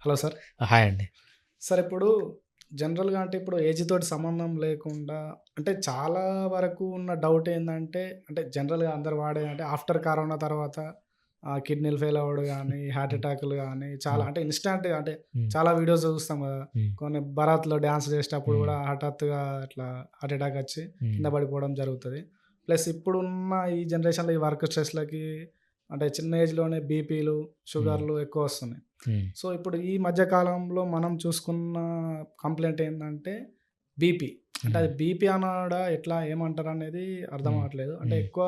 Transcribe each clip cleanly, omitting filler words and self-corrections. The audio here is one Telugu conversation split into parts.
Hello sir. హాయ్ అండి. సార్ ఇప్పుడు జనరల్‌గా అంటే ఇప్పుడు ఏజ్ తోటి సంబంధం లేకుండా అంటే చాలా వరకు ఉన్న డౌట్ ఏందంటే అంటే జనరల్‌గా అందరూ వాడేది అంటే ఆఫ్టర్ కరోనా తర్వాత కిడ్నీలు ఫెయిల్ అవ్వడు గానీ, హార్ట్ హ్మ్. అటాక్‌లు గానీ చాలా హ్మ్. అంటే ఇన్‌స్టాంట్‌గా అంటే హ్మ్. చాలా వీడియోస్ చూస్తాం గదా! హ్మ్. కొన్ని బరాత్‌లో డాన్స్ చేసేటప్పుడు హ్మ్. గూడా హఠాత్తుగా ఇట్లా హార్ట్ అటాక్ వచ్చి హ్మ్. కింద పడిపోవడం జరుగుతది. ప్లస్ ఇప్పుడున్న ఈ జనరేషన్‌లో ఈ వర్క్ స్ట్రెస్‌లకి అంటే చిన్న ఏజ్‌లోనే బీపీలు, హ్మ్. షుగర్‌లు ఎక్కువొస్తున్నాయి. హ్మ్. సో, ఇప్పుడు ఈ మధ్య కాలంలో మనం చూసుకున్న కంప్లెయింట్ ఏందంటే బీపీ. అంటే హ్మ్. అది బీపీ అనడా ఎట్లా ఏమంటారనేది అర్థం హ్మ్. అవ్వట్లేదు. అంటే హ్మ్. ఎక్కువ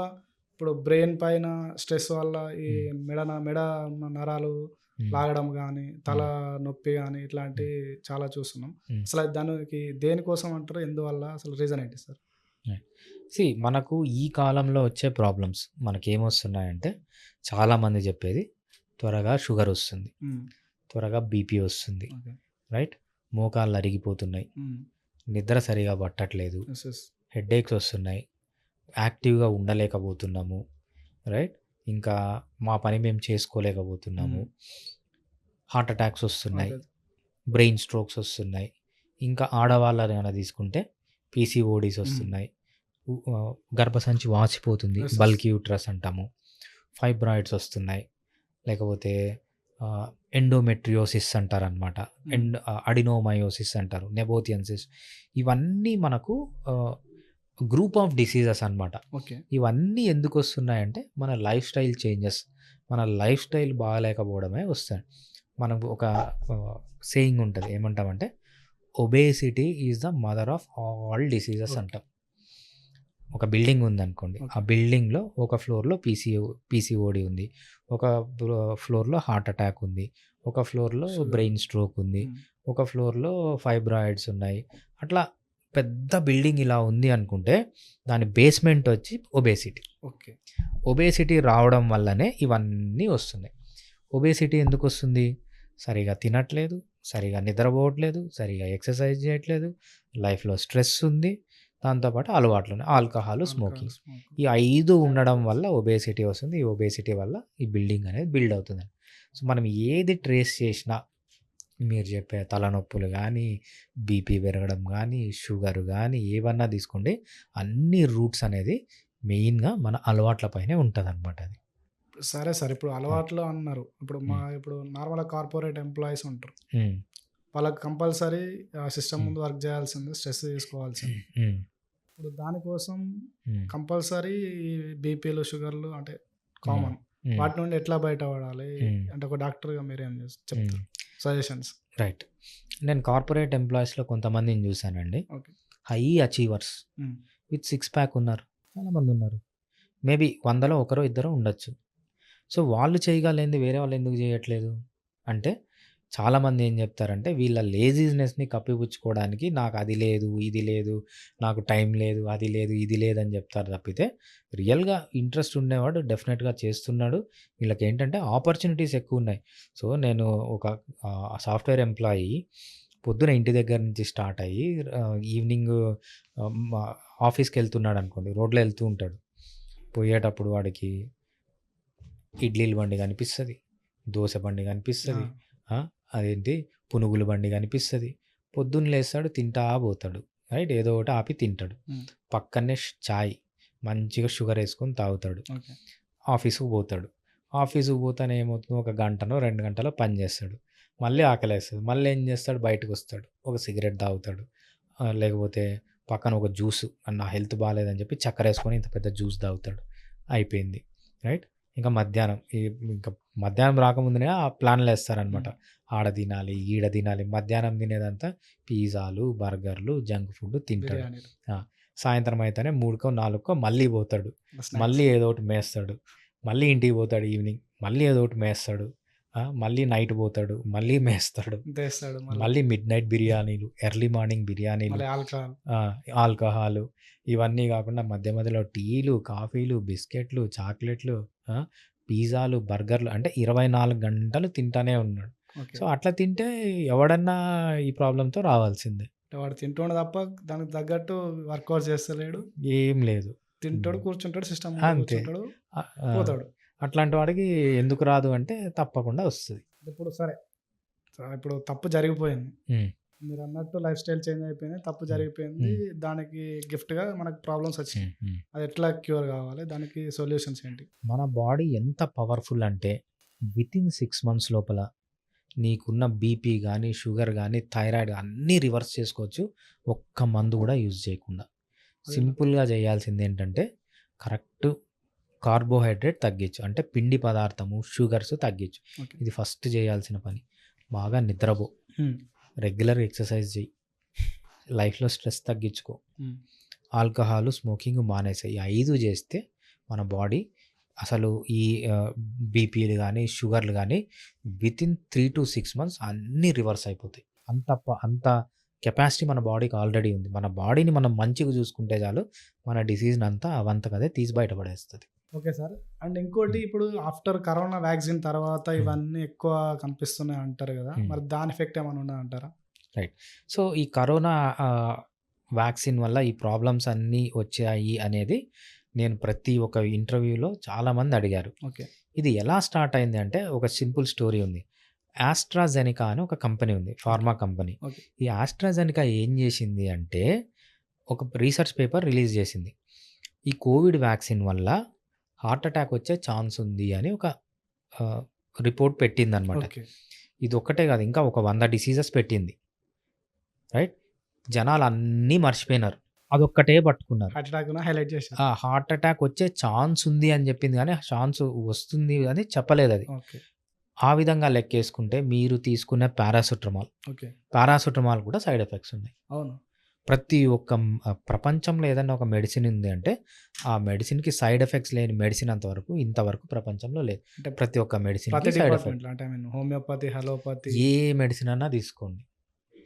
ఇప్పుడు బ్రెయిన్ పైన స్ట్రెస్ వల్ల ఈ హ్మ్. మెడ ఉన్న నరాలు హ్మ్. లాగడం గానీ, తల హ్మ్. నొప్పి గానీ హ్మ్. ఇట్లాంటివి చాలా చూస్తున్నాం. హ్మ్. అసలు దానికి దేనికోసం అంటారు? ఎందువల్ల? అసలు రీజన్ ఏంటి సార్? రైట్. మనకు ఈ కాలంలో వచ్చే ప్రాబ్లమ్స్ మనకేమొస్తున్నాయంటే చాలామంది చెప్పేది త్వరగా షుగరొస్తుంది. హ్మ్. త్వరగా బీపీ వస్తుంది. ఓకే. రైట్? మోకాళ్ళు అరిగిపోతున్నాయి. హ్మ్. నిద్ర సరిగా పట్టట్లేదు. యెస్. యెస్. హెడ్‌ఏక్స్ వస్తున్నాయి. యాక్టివ్‌గా ఉండలేకపోతున్నాము. రైట్? ఇంకా మా పని మేము చేసుకోలేకపోతున్నాము. హ్మ్. హార్ట్ అటాక్స్ వస్తున్నాయి. అదే. బ్రెయిన్ స్ట్రోక్స్ వస్తున్నాయి. ఇంకా ఆడవాళ్ళని గనక తీసుకుంటే పీసీఓడీస్ హ్మ్. వస్తున్నాయి. గర్భసంచి వాచిపోతుంది. యెస్. యెస్. బల్కీ యూట్రస్ అంటాము. ఫైబ్రాయిడ్స్ వస్తున్నాయి. లేకపోతే ఎండోమెట్రియోసిస్ అంటారనమాట. హ్మ్. అడినోమయోసిస్ అంటారు. నెబోథియన్సిస్ ఇవన్నీ మనకు గ్రూప్ ఆఫ్ డిసీజెస్ అనమాట. ఓకే. ఇవన్నీ ఎందుకొస్తున్నాయంటే మన లైఫ్ స్టైల్ చేంజెస్. మన లైఫ్ స్టైల్ బాగాలేకపోవడమే వస్తాయి. మనకు ఒక సేయింగ్ ఉంటది. ఏమంటామంటే obesity is the mother of all diseases okay. అంటాం. ఒక బిల్డింగ్ ఉందనుకోండి. ఆ ఓకే. బిల్డింగ్‌లో ఒక ఫ్లోర్‌లో పీసీఓడీ ఉంది. ఒక ఫ్లోర్‌లో హార్ట్ అటాక్ ఉంది. ఒక ఫ్లోర్‌లో షుగర్. బ్రెయిన్ స్ట్రోక్ ఉంది. హ్మ్. ఒక ఫ్లోర్‌లో ఫైబ్రాయిడ్స్ ఉన్నాయి. అట్లా పెద్ద బిల్డింగ్ ఇలా ఉంది అనుకుంటే దాని బేస్‌మెంట్ వచ్చి ఒబేసిటీ. ఓకే. ఒబేసిటీ రావడం వల్లనే ఇవన్నీ వస్తున్నాయి. ఒబేసిటీ ఎందుకొస్తుంది? సరిగ్గా తినట్లేదు, సరిగ్గా నిద్రపోవట్లేదు, సరిగ్గా ఎక్సర్సైజ్ చేయట్లేదు, లైఫ్‌లో స్ట్రెస్ ఉంది. దాంతో పాటు అలవాట్లున్నాయి. Alcohol, alcohol, smoking. స్మోక్. ఈ 5 ఉండడం వల్ల ఒబేసిటీ వస్తుంది. ఈ ఒబేసిటీ వల్ల ఈ బిల్డింగ్ అనేది బిల్డ్ అవుతుందండి. సో, మనం ఏది ట్రేస్ చేసినా మీరు చెప్పే తలనొప్పులు గానీ, బీపీ పెరగడం గానీ, షుగర్ గానీ ఏవన్నా తీసుకోండి. అన్ని రూట్స్ అనేది మెయిన్‌గా మన అలవాట్ల పైనే ఉంటదనమాట అది. సరే సార్. ఇప్పుడు హ్మ్. అలవాట్లు అన్నారు. హ్మ్. ఇప్పుడు నార్మల్‌గా కార్పొరేట్ ఎంప్లాయీస్ ఉంటారు. హ్మ్. వాళ్ళకి కంపల్సరీ సిస్టమ్ హ్మ్. ముందు వర్క్ చేయాల్సిందే. స్ట్రెస్ తీసుకోవాల్సిందే. హ్మ్. ఇప్పుడు దానికోసం హ్మ్. కంపల్సరీ బీపీలు, షుగర్‌లు అంటే హ్మ్. కామన్. హ్మ్. వాటి నుండి ఎట్లా బయటపడాలి? హ్మ్. అంటే ఒక డాక్టర్‌గా మీరేం హ్మ్. చెప్తారు? సజెషన్స్. రైట్. నేను కార్పొరేట్ ఎంప్లాయీస్‌లో కొంతమందిని చూసానండి. ఓకే. హై అచీవర్స్ హ్మ్. విత్ సిక్స్ ప్యాక్ ఉన్నారు. చాలామందున్నారు. మేబీ 100లో ఒకరో ఇద్దరో ఉండొచ్చు. సో, వాళ్ళు చేయగలిగింది వేరే వాళ్ళు ఎందుకు చేయట్లేదు? అంటే చాలామంది ఏం చెప్తారంటే వీళ్ళ లేజీనెస్‌ని కప్పిపుచ్చుకోవడానికి నాకు అది లేదు, ఇది లేదు, నాకు టైం లేదు, అది లేదు, ఇది లేదని చెప్తారు తప్పితే రియల్‌గా ఇంట్రెస్ట్ ఉండేవాడు డెఫినెట్‌గా చేస్తున్నాడు. వీళ్ళకేంటంటే ఆపర్చునిటీస్ ఎక్కువున్నాయి. సో, నేను ఒక సాఫ్ట్‌వేర్ ఎంప్లాయీ పొద్దున ఇంటి దగ్గర నుంచి స్టార్ట్ అయ్యి ఈవినింగ్ మా ఆఫీస్‌కెళ్తున్నాడనుకోండి రోడ్లో ఎళ్తూ ఉంటాడు. పోయేటప్పుడు వాడికి ఇడ్లీల బండి కనిపిస్తది. దోస బండి ఆ! కనిపిస్తది. ఆ! అదేంటి పునుగుల బండి కనిపిస్తది. పొద్దున్న లేస్తాడు తింటా పోతాడు. రైట్. ఏదో ఒకటి ఆపి తింటాడు. హ్మ్. పక్కనే చాయ్ మంచిగా షుగరేసుకొని తాగుతాడు. ఓకే. ఆఫీస్‌కి పోతాడు. ఆఫీస్‌కి పోతానే ఏమవుతుంది ఒక గంటనో, 2 గంటలో పని చేస్తాడు. మళ్ళీ ఆకలేస్తది. మళ్ళీ ఏం చేస్తాడు బయటకొస్తాడు. ఒక సిగరెట్ తాగుతాడు. లేకపోతే పక్కన ఒక జ్యూస్ నా హెల్త్ బాలేదని చెప్పి చక్కెరేసుకొని ఇంత పెద్ద జ్యూస్ తాగుతాడు. అయిపోయింది. రైట్. ఇంకా మధ్యాహ్నం ఇంకా మధ్యాహ్నం రాకముందునే ఆ ప్లాన్‌లేస్తారనమాట. హ్మ్. ఆడ తినాలి, ఈడ తినాలి. మధ్యాహ్నం తినేదంతా పిజ్జాలు, బర్గర్‌లు, జంక్ ఫుడ్ తింటాడు. బిర్యానీలు, ఆ! సాయంత్రం అయితేనే 3కో, 4కో మళ్ళీ పోతాడు. స్నాక్స్. మళ్ళీ ఏదో ఒకటి మేస్తాడు. మళ్ళీ ఇంటికి పోతాడు ఈవినింగ్. మళ్ళీ ఏదో ఒకటి మేస్తాడు. మళ్ళీ నైట్ పోతాడు. మళ్ళీ మేస్తాడు. తెస్తాడు మళ్ళా. మళ్ళీ మిడ్‌నైట్ బిర్యానీలు, ఎర్లీ మార్నింగ్ బిర్యానీలు, మళ్ళీ ఆల్కహాల్. ఆ! ఆల్కహాలు ఇవన్నీ గాకుండా మధ్య మధ్యలో టీలు, కాఫీలు, బిస్కెట్‌లు, చాక్లెట్‌లు, ఆ! పిజ్జాలు, బర్గర్‌లు అంటే 24 గంటలు తింటానే ఉన్నాడు. ఓకే. సో, అట్లా తింటే ఎవడన్నా ఈ ప్రాబ్లమ్‌తో రావాల్సిందే. అంటే వాడు తింటుండు తప్ప దానికి తగ్గట్టు వర్కౌట్ చేస్తలేడు. ఏం లేదు. తింటాడు, హ్మ్. కూర్చుంటాడు, సిస్టమ్ ముందు అంతే. కూర్చుంటాడు, ఆ! పోతాడు. అట్లాంటి వాడికి ఎందుకు రాదు అంటే తప్పకుండా వస్తది. ఇప్పుడు సరే ఇప్పుడు తప్పు జరిగిపోయింది. హ్మ్. మీరన్నట్టు లైఫ్ స్టైల్ చేంజ్ అయిపోయింది. తప్పు జరిగిపోయింది. హ్మ్. దానికి గిఫ్ట్‌గా మనకు ప్రాబ్లమ్స్ వచ్చినాయి. హ్మ్. హ్మ్. అది ఎట్లా క్యూర్ కావాలి? దానికి సొల్యూషన్స్ ఏంటి? మన బాడీ ఎంత పవర్‌ఫుల్ అంటే వితిన్ 6 మంత్స్ లోపల నీకున్న బీపీ గానీ, షుగర్ గానీ, థైరాయిడ్ అన్నీ రివర్స్ చేసుకోవచ్చు. ఒక్క మందు గూడా యూజ్ చేయకుండా. అదెలా? సింపుల్‌గా చేయాల్సిందేంటంటే కరెక్ట్ కార్బోహైడ్రేట్ తగ్గించు. అంటే పిండి పదార్థము, షుగర్స్ తగ్గించు. ఓకే. ఇది ఫస్ట్ చేయాల్సిన పని. బాగా నిద్రపో. హ్మ్. రెగ్యులర్ ఎక్సర్సైజ్ చెయ్యి. లైఫ్‌లో స్ట్రెస్ తగ్గించుకో. హ్మ్. ఆల్కహాలు, స్మోకింగ్ మానేసేయి. ఈ 5 చేస్తే మన బాడీ అసలు ఈ బీపీలు గానీ, షుగర్‌లు గానీ వితిన్ 3-6 మంత్స్ అన్నీ రివర్స్ అయిపోతాయి. అంత కెపాసిటీ మన బాడీకి ఆల్రెడీ ఉంది. మన బాడీని మనం మంచిగా చూసుకుంటే చాలు మన డిసీజ్‌నంతా అవంతకదే తీసి బయటపడేస్తది. Okay sir. అండ్ ఇంకోటి ఇప్పుడు ఆఫ్టర్ కరోనా వ్యాక్సిన్ తర్వాత హ్మ్. ఇవన్నీ ఎక్కువ కనిపిస్తున్నాయి అంటారు గదా! హ్మ్. మరి దాని ఎఫెక్ట్ ఏమైనా ఉన్నదంటారా? రైట్. సో, ఈ కరోనా వ్యాక్సిన్ వల్ల ఈ ప్రాబ్లమ్స్ అన్నీ వచ్చాయి అనేది నేను ప్రతి ఒక్క ఇంటర్వ్యూలో చాలామంది అడిగారు. ఓకే. ఇది ఎలా స్టార్ట్ అయింది అంటే ఒక సింపుల్ స్టోరీ ఉంది. ఆస్ట్రాజెనికా అని ఒక కంపెనీ ఉంది. Pharma company. ఓకే. ఈ ఆస్ట్రాజెనికా ఏం చేసింది అంటే ఒక రీసెర్చ్ పేపర్ రిలీజ్ చేసింది. ఈ కోవిడ్ వ్యాక్సిన్ వల్ల హార్ట్ అటాక్ వచ్చే ఛాన్స్ ఉంది అని ఒక ఆహ్, రిపోర్ట్ పెట్టిందనమాట. ఓకే. ఇది ఒక్కటే కాదు ఇంకా ఒక 100 డిసీజెస్ పెట్టింది. రైట్. జనాలన్నీ మర్చిపోయినారు. అదొక్కటే పట్టుకున్నారు. హార్ట్ అటాక్‌ను హైలైట్ చేశారు. హార్ట్ అటాక్ వచ్చే ఛాన్స్ ఉంది అని చెప్పింది గానీ, ఛాన్స్ వస్తుంది అని చెప్పలేదది. ఓకే. ఆ విధంగా లెక్కేసుకుంటే మీరు తీసుకునే పారాసిటమాల్ ఓకే. కూడా సైడ్ ఎఫెక్ట్స్ ఉన్నాయి. అవును. ప్రతి ఒక్క ప్రపంచంలో ఏదన్నా ఒక మెడిసిన్ ఉంది అంటే, ఆ మెడిసిన్‌కి సైడ్ ఎఫెక్ట్స్ లేని మెడిసిన్ ఇంతవరకు ప్రపంచంలో లేదు. అంటే ప్రతి ఒక్క మెడిసిన్‌కి ప్రతి సైడ్ ఎఫెక్ట్. డిపార్ట్‌మెంట్‌లో అంటే I mean homeopathy, allopathy, A medicine అన్నా తీసుకోండి.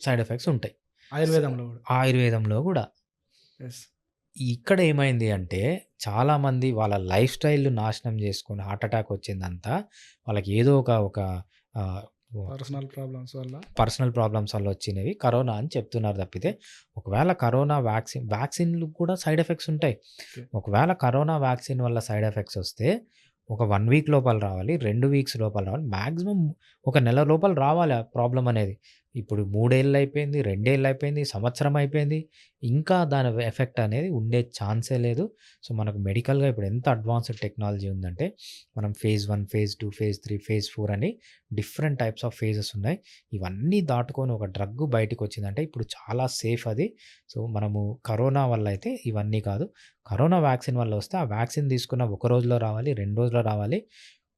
సైడ్ ఎఫెక్ట్స్ ఉంటాయి. ఆయుర్వేదంలో గూడా. ఆయుర్వేదంలో గూడా. యెస్. ఇక్కడ ఏమైంది అంటే, చాలామంది వాళ్ళ లైఫ్ స్టైల్ నాశనం చేసుకొని హార్ట్ అటాక్ వచ్చిందంతా వాళ్ళకి ఏదో ఒక ఆహ్, పర్సనల్ ప్రాబ్లమ్స్ వల్ల. పర్సనల్ ప్రాబ్లమ్స్ వల్ల వచ్చినవి కరోనా అని చెప్తున్నారు తప్పితే, ఒకవేళ కరోనా వ్యాక్సిన్‌లు కూడా సైడ్ ఎఫెక్ట్స్ ఉంటాయి. ఓకే. ఒకవేళ కరోనా వ్యాక్సిన్ వల్ల సైడ్ ఎఫెక్ట్స్ వస్తే, ఒక 1 వీక్ లోపల రావాలి, 2 వీక్స్ లోపల రావాలి. మాక్సిమం ఒక నెల లోపల రావాలి ఆ ప్రాబ్లమ్ అనేది. ఇప్పుడు 3 ఏళ్ళు అయిపోయింది, 2 ఏళ్ళు అయిపోయింది, సంవత్సరం అయిపోయింది. ఇంకా దాని ఎఫెక్ట్ అనేది ఉండే ఛాన్సే లేదు. సో, మనకు మెడికల్‌గా ఇప్పుడు ఎంత అడ్వాన్స్డ్ టెక్నాలజీ ఉందంటే, మనం ఫేజ్ 1, ఫేజ్ 2, ఫేజ్ 3, ఫేజ్ 4 అని డిఫరెంట్ టైప్స్ ఆఫ్ ఫేజెస్ ఉన్నాయి. ఇవన్నీ దాటుకొని ఒక డ్రగ్ బయటికొచ్చిందంటే ఇప్పుడు చాలా సేఫ్ అది. సో, మనము కరోనా వల్ల అయితే ఇవన్నీ కాదు. కరోనా వ్యాక్సిన్ వల్ల వస్తే ఆ వ్యాక్సిన్ తీసుకున్న ఒక రోజులో రావాలి, 2 రోజుల్లో రావాలి,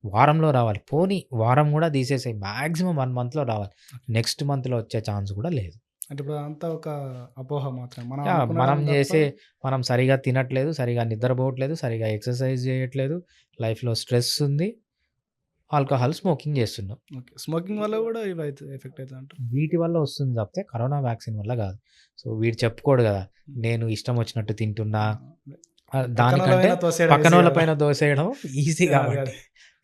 వారంలో రావాలి. పోనీ వారం గూడా తీసేసేయి. మాక్సిమం 1 మంత్‌లో రావాలి. నెక్స్ట్ మంత్‌లో వచ్చే ఛాన్స్ గూడా లేదు. అంటే ఇప్పుడు అదంతా ఒక అపోహ మాత్రమే. మనం యాహ్! అనుకునడం తప్ప. మనం సరిగ్గా తినట్లేదు, సరిగ్గా నిద్రపోవట్లేదు, సరిగ్గా ఎక్సర్సైజ్ చేయట్లేదు, లైఫ్‌లో స్ట్రెస్ ఉంది, ఆల్కహాల్, స్మోకింగ్ చేస్తున్నాం. ఓకే. స్మోకింగ్ వల్ల గూడా ఎఫెక్ట్ అయితదంటారు. వీటి వల్ల వస్తుంది తప్పితే కరోనా వ్యాక్సిన్ వల్ల గాదు. సో, వీడు చెప్పుకోడు గదా! నేను ఇష్టం వచ్చినట్టు తింటున్నా. దానికంటే పక్కనోళ్ళపైన తోసేయడం పక్కనోళ్ళ ఈజీ గదా! పైన దోసేయడం ఈజీ అదే. కాబట్టి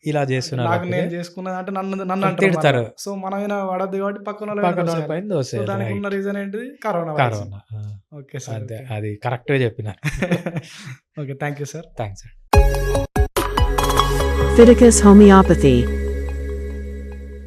ఇలా చేస్తున్నారు నాకు తప్పితే నేను చేసుకున్నది అంటే నన్ను అంటారు మళ్ళా. తిడతారు. సో, మనమైనా పడద్దు కాబట్టి పక్కనోళ్ళ మీద పక్కనోళ్ళ తోసేయాలి. పైన సో, దోసేయాలి. దానికి ఉన్న రైట్. రీజన్ ఏంటిది? Corona vaccine. Corona. Okay sir. అంతే. ఓకే. అది కరెక్ట్‌గా చెప్పినారు. Okay. Thank you sir. Thanks అండి. Fiticus Homeopathy